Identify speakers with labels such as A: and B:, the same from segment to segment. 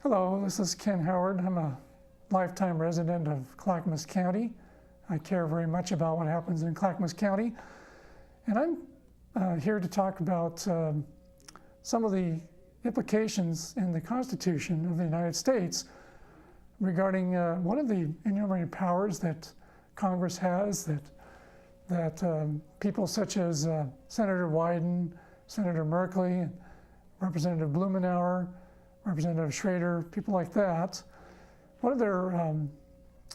A: Hello, this is Ken Howard. I'm a lifetime resident of Clackamas County. I care very much about what happens in Clackamas County. And I'm here to talk about some of the implications in the Constitution of the United States regarding one of the enumerated powers that Congress has that people such as Senator Wyden, Senator Merkley, Representative Blumenauer, Representative Schrader, people like that. What are their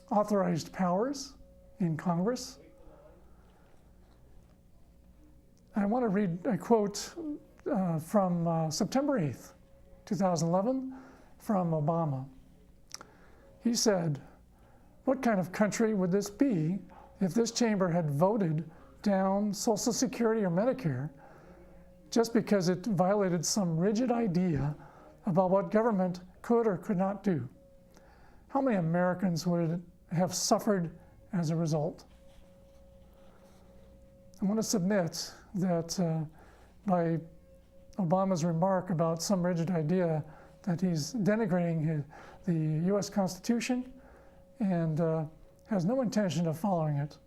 A: authorized powers in Congress? I want to read a quote from September 8th, 2011, from Obama. He said, "What kind of country would this be if this chamber had voted down Social Security or Medicare just because it violated some rigid idea about what government could or could not do? How many Americans would have suffered as a result?" I want to submit that by Obama's remark about some rigid idea, that he's denigrating the U.S. Constitution and has no intention of following it.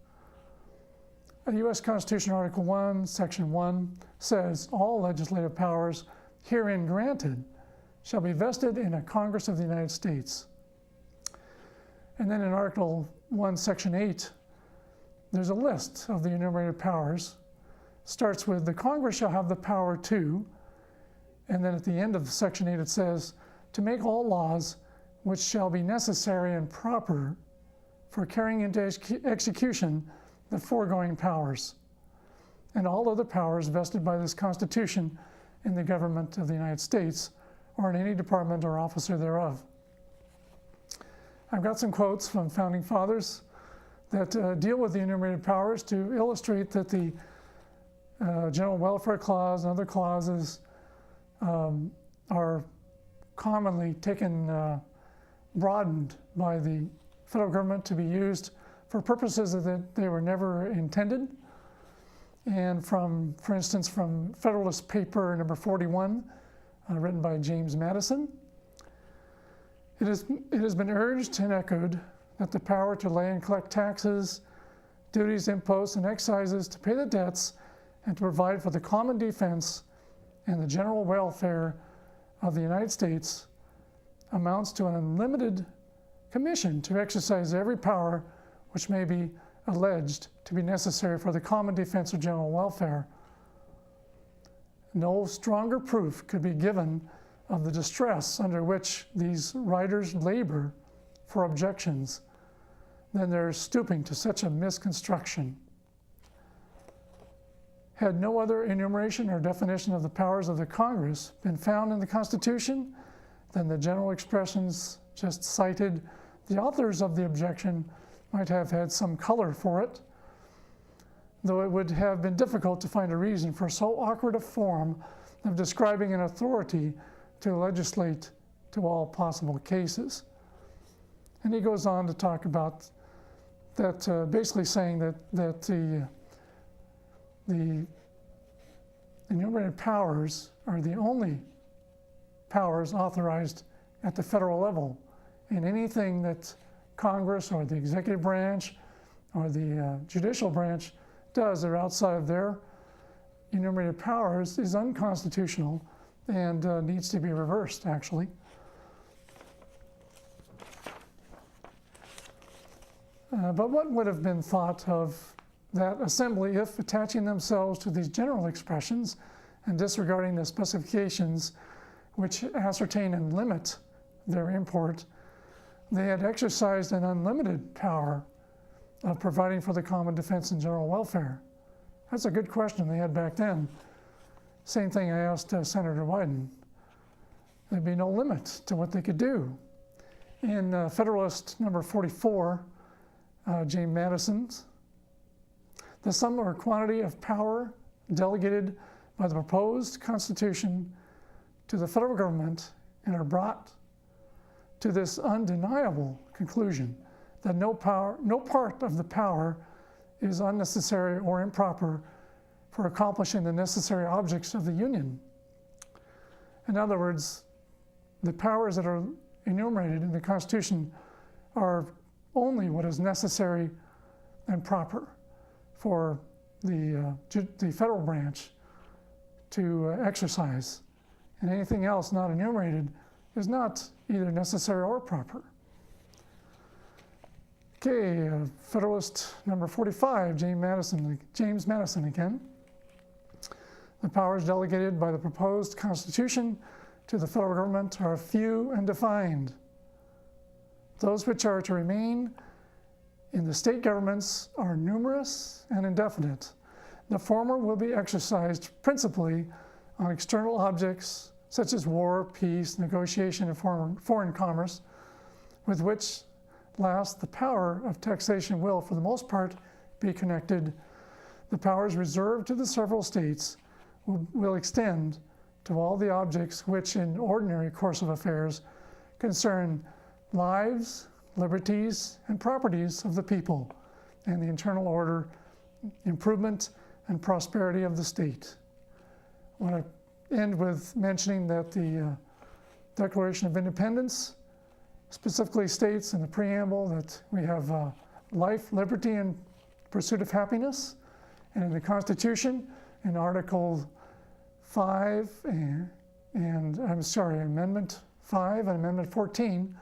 A: The U.S. Constitution, Article 1, Section 1 says, "All legislative powers herein granted shall be vested in a Congress of the United States." And then in Article 1, Section 8, there's a list of the enumerated powers. Starts with, "The Congress shall have the power to," and then at the end of Section 8 it says, "to make all laws which shall be necessary and proper for carrying into execution the foregoing powers, and all other powers vested by this Constitution in the government of the United States or in any department or officer thereof." I've got some quotes from founding fathers that deal with the enumerated powers to illustrate that the General Welfare Clause and other clauses are commonly broadened by the federal government to be used for purposes that they were never intended. And for instance, from Federalist Paper number 41, written by James Madison, it has been urged and echoed that the power to lay and collect taxes, duties, imposts, and excises, to pay the debts, and to provide for the common defense and the general welfare of the United States amounts to an unlimited commission to exercise every power which may be alleged to be necessary for the common defense or general welfare. No stronger proof could be given of the distress under which these writers labor for objections than their stooping to such a misconstruction. Had no other enumeration or definition of the powers of the Congress been found in the Constitution, then the general expressions just cited, the authors of the objection might have had some color for it, though it would have been difficult to find a reason for so awkward a form of describing an authority to legislate to all possible cases. And he goes on to talk about that, basically saying that the enumerated powers are the only powers authorized at the federal level, and anything that Congress or the executive branch or the judicial branch does that are outside of their enumerated powers is unconstitutional and needs to be reversed, actually. But what would have been thought of that assembly if, attaching themselves to these general expressions and disregarding the specifications which ascertain and limit their import, they had exercised an unlimited power of providing for the common defense and general welfare? That's a good question they had back then. Same thing I asked Senator Wyden. There'd be no limit to what they could do. In Federalist number 44, James Madison's, "The sum or quantity of power delegated by the proposed Constitution to the federal government and are brought to this undeniable conclusion that no part of the power is unnecessary or improper for accomplishing the necessary objects of the Union." In other words, the powers that are enumerated in the Constitution are only what is necessary and proper for the federal branch to exercise. And anything else not enumerated is not either necessary or proper. Okay, Federalist number 45, James Madison again. The powers delegated by the proposed Constitution to the federal government are few and defined. Those which are to remain in the state governments are numerous and indefinite. The former will be exercised principally on external objects such as war, peace, negotiation, and foreign commerce, with which last the power of taxation will, for the most part, be connected. The powers reserved to the several states will extend to all the objects which, in ordinary course of affairs, concern lives, liberties, and properties of the people, and the internal order, improvement, and prosperity of the state. I want to end with mentioning that the Declaration of Independence specifically states in the preamble that we have life, liberty, and pursuit of happiness. And in the Constitution, in Article 5 Amendment 5 and Amendment 14,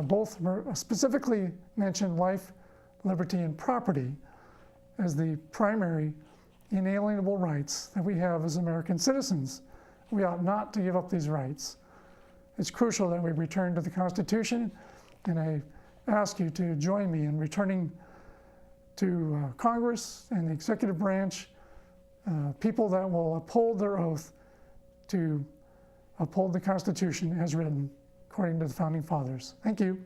A: both specifically mention life, liberty, and property as the primary inalienable rights that we have as American citizens. We ought not to give up these rights. It's crucial that we return to the Constitution, and I ask you to join me in returning to Congress and the executive branch people that will uphold their oath to uphold the Constitution as written, according to the Founding Fathers. Thank you.